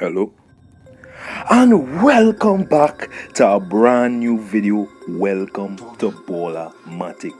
Hello and welcome back to a brand new video. Welcome to Ballermatic.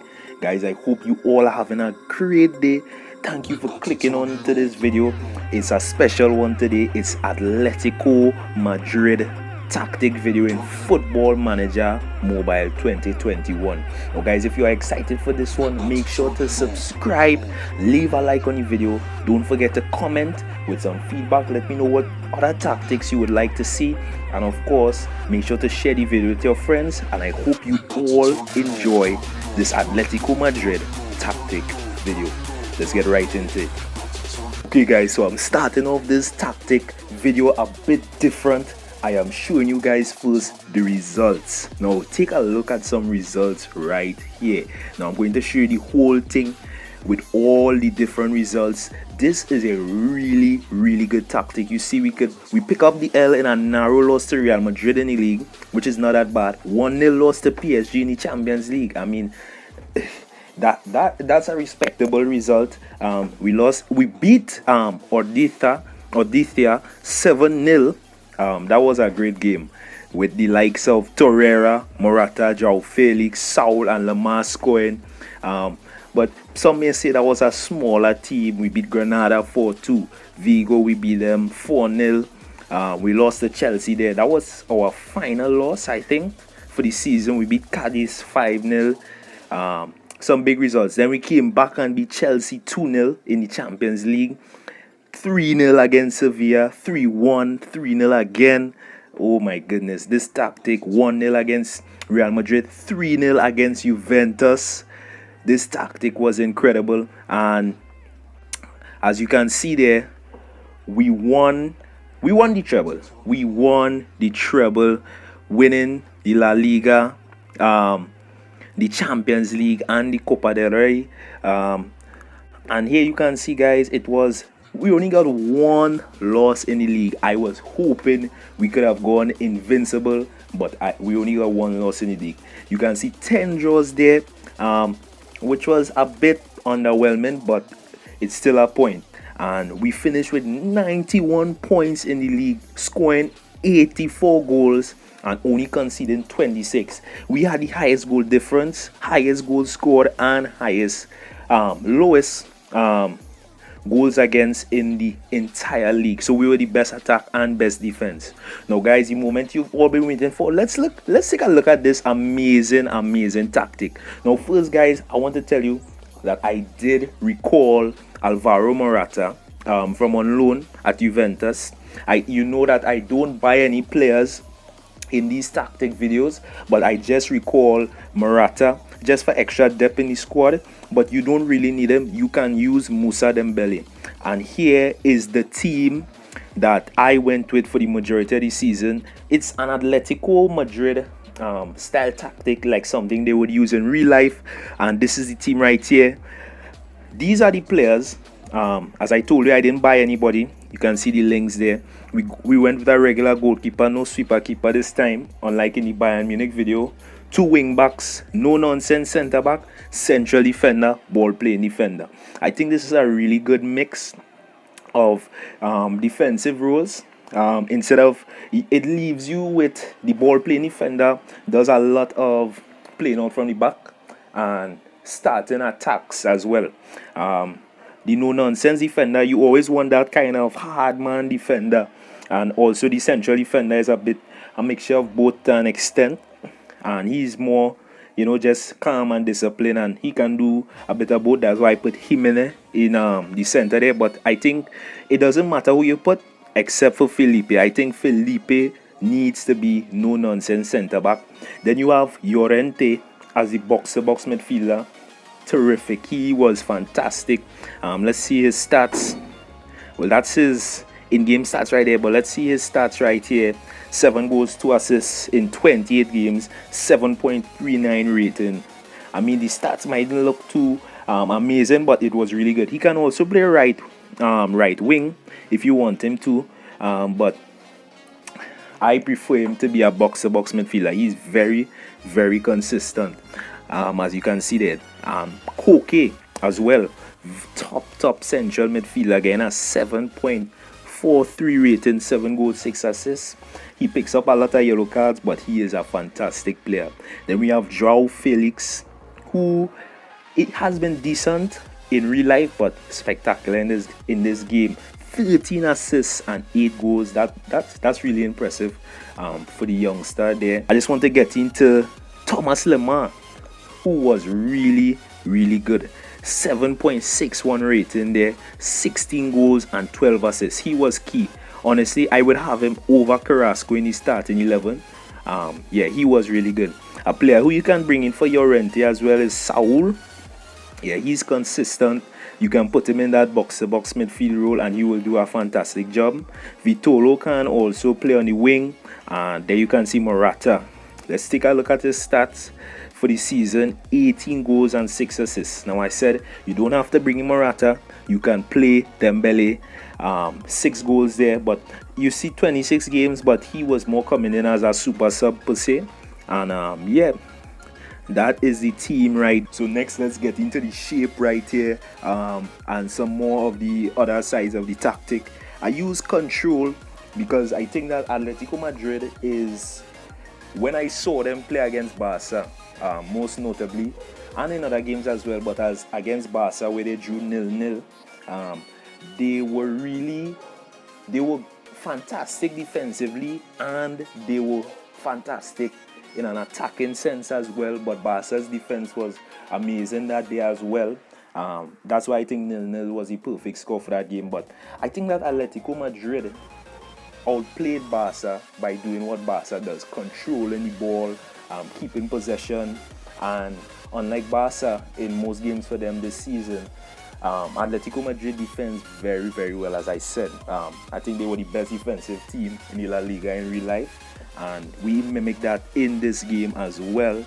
Guys, I hope you all are having a great day. Thank you for clicking on to this video. It's a special one today. It's Atletico Madrid Tactic video in Football Manager Mobile 2021. Now guys, if you are excited for this one, make sure to subscribe, leave a like on the video. Don't forget to comment with some feedback. Let me know what other tactics you would like to see, and of course make sure to share the video with your friends. And I hope you all enjoy this Atletico Madrid Tactic video. Let's get right into it. Okay guys, so I'm starting off this tactic video a bit different. I am showing you guys first the results. Now take a look at some results right here. Now I'm going to show you the whole thing with all the different results. This is a really good tactic. You see, we pick up the L in a narrow loss to Real Madrid in the league, which is not that bad. 1-0 loss to PSG in the Champions League. I mean, that's a respectable result. We beat Ordizia 7-0. That was a great game with the likes of Torreira, Morata, João Felix, Saul and Lamar scoring. But some may say that was a smaller team. We beat Granada 4-2. Vigo, we beat them 4-0. We lost to Chelsea there. That was our final loss, I think, for the season. We beat Cadiz 5-0. Some big results. Then we came back and beat Chelsea 2-0 in the Champions League. 3-0 against Sevilla, 3-1, 3-0 again. Oh my goodness, this tactic. 1-0 against Real Madrid, 3-0 against Juventus. This tactic was incredible, and as you can see there, we won the treble. We won the treble, winning the La Liga, the Champions League and the Copa del Rey. And here you can see, guys, we only got one loss in the league. I was hoping we could have gone invincible, but we only got one loss in the league. You can see 10 draws there, which was a bit underwhelming, but it's still a point. And we finished with 91 points in the league, scoring 84 goals and only conceding 26. We had the highest goal difference, highest goals scored, and highest lowest goals against in the entire league. So we were the best attack and best defense. Now guys, the moment you've all been waiting for, let's take a look at this amazing tactic. Now first guys, I want to tell you that I did recall Alvaro Morata from on loan at Juventus. You know that I don't buy any players in these tactic videos, but I just recall Morata just for extra depth in the squad, but you don't really need him. You can use Moussa Dembele. And here is the team that I went with for the majority of the season. It's an Atletico Madrid style tactic, like something they would use in real life. And this is the team right here. These are the players. As I told you, I didn't buy anybody. You can see the links there. We went with a regular goalkeeper, no sweeper keeper this time, unlike in the Bayern Munich video. 2 wing backs, no nonsense center back, central defender, ball playing defender. I think this is a really good mix of defensive roles. Instead of it leaves you with the ball playing defender, does a lot of playing out from the back and starting attacks as well. The no nonsense defender, you always want that kind of hard man defender, and also the central defender is a mixture of both to an extent. And he's more, just calm and disciplined, and he can do a bit of both. That's why I put him in the center there. But I think it doesn't matter who you put, except for Felipe. I think Felipe needs to be no nonsense center back. Then you have Llorente as the box-to-box midfielder. Terrific. He was fantastic. Let's see his stats. Well, that's his in-game stats right there, but let's see his stats right here. 7 goals, 2 assists in 28 games, 7.39 rating. I mean, the stats mightn't look too amazing, but it was really good. He can also play right wing if you want him to, but I prefer him to be a box-to-box midfielder. He's very consistent, as you can see there. Koke as well, top central midfielder, again a 7.4 4.3 rating, 7 goals, 6 assists. He picks up a lot of yellow cards, but he is a fantastic player. Then we have Joao Felix, who it has been decent in real life, but spectacular in this game. 13 assists and 8 goals. That's really impressive for the youngster there. I just want to get into Thomas Lemar, who was really good. 7.61 rating there, 16 goals and 12 assists. He was key. Honestly, I would have him over Carrasco in his starting 11. Yeah, he was really good. A player who you can bring in for Llorente as well is Saul. Yeah, he's consistent. You can put him in that box-to-box midfield role and he will do a fantastic job. Vitolo can also play on the wing. And there you can see Morata. Let's take a look at his stats for the season. 18 goals and 6 assists. Now I said you don't have to bring in Morata. You can play Dembele. 6 goals there. But you see 26 games, but he was more coming in as a super sub per se. And yeah, that is the team, right? So next, let's get into the shape right here, and some more of the other sides of the tactic. I use control because I think that Atletico Madrid is, when I saw them play against Barca, most notably, and in other games as well, but as against Barca where they drew 0-0, they were fantastic defensively, and they were fantastic in an attacking sense as well. But Barca's defense was amazing that day as well. That's why I think 0-0 was the perfect score for that game. But I think that Atletico Madrid outplayed Barca by doing what Barca does, controlling the ball, keeping possession. And unlike Barca in most games for them this season, Atletico Madrid defends very well, as I said. I think they were the best defensive team in the La Liga in real life, and we mimic that in this game as well,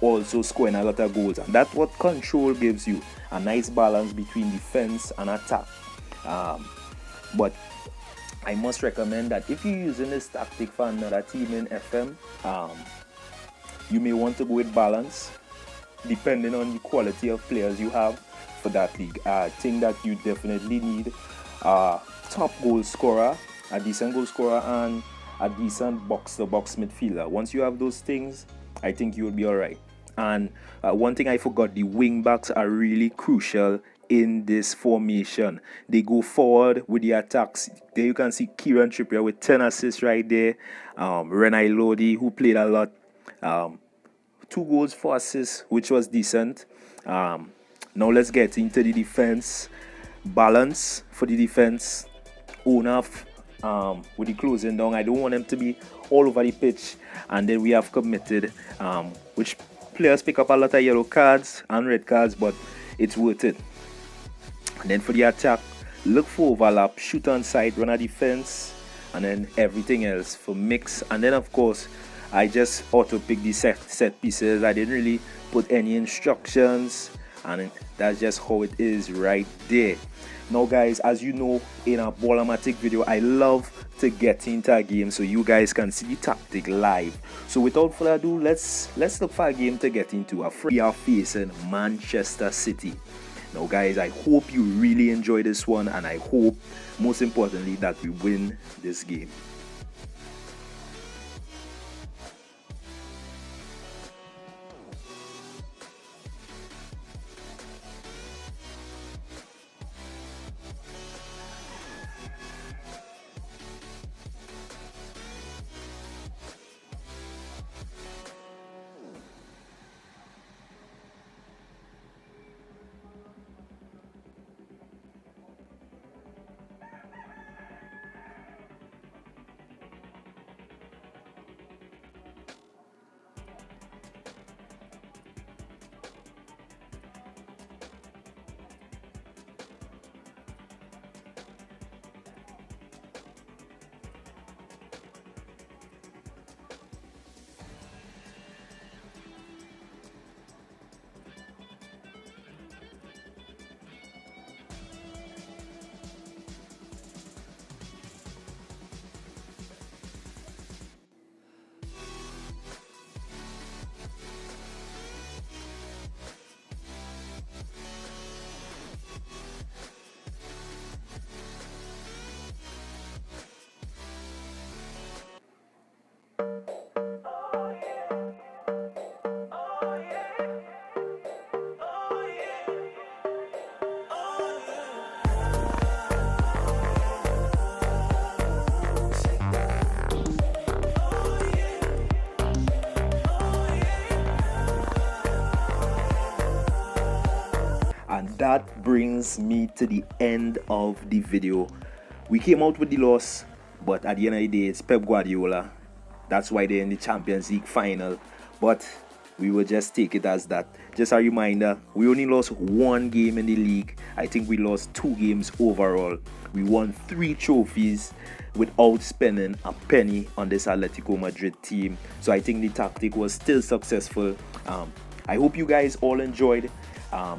also scoring a lot of goals. And that's what control gives you, a nice balance between defense and attack. But I must recommend that if you're using this tactic for another team in FM, you may want to go with balance depending on the quality of players you have for that league. I think that you definitely need a top goal scorer, a decent goal scorer, and a decent box-to-box midfielder. Once you have those things, I think you will be alright. And one thing I forgot, the wing backs are really crucial in this formation. They go forward with the attacks. There you can see Kieran Trippier with 10 assists right there. Renai Lodi, who played a lot, 2 goals, 4 assists, which was decent. Now let's get into the defense. Balance for the defense. Enough with the closing down. I don't want them to be all over the pitch. And then we have committed, which players pick up a lot of yellow cards and red cards, but it's worth it. And then for the attack, look for overlap, shoot on sight, run a defense, and then everything else for mix. And then of course, I just auto pick the set pieces. I didn't really put any instructions, and that's just how it is right there. Now guys, as you know, in a Ballermatic video, I love to get into a game so you guys can see the tactic live. So without further ado, let's look for a game to get into. We are facing Manchester City. Now guys, I hope you really enjoy this one, and I hope, most importantly, that we win this game. And that brings me to the end of the video. We came out with the loss, but at the end of the day, it's Pep Guardiola. That's why they're in the Champions League final. But we will just take it as that. Just a reminder, we only lost one game in the league. I think we lost 2 games overall. We won 3 trophies without spending a penny on this Atletico Madrid team. So I think the tactic was still successful. I hope you guys all enjoyed.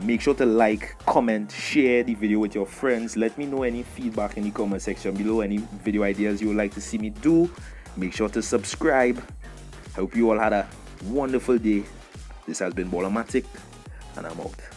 Make sure to like, comment, share the video with your friends. Let me know any feedback in the comment section below, any video ideas you would like to see me do. Make sure to subscribe. I hope you all had a wonderful day. This has been Ballermatic, and I'm out.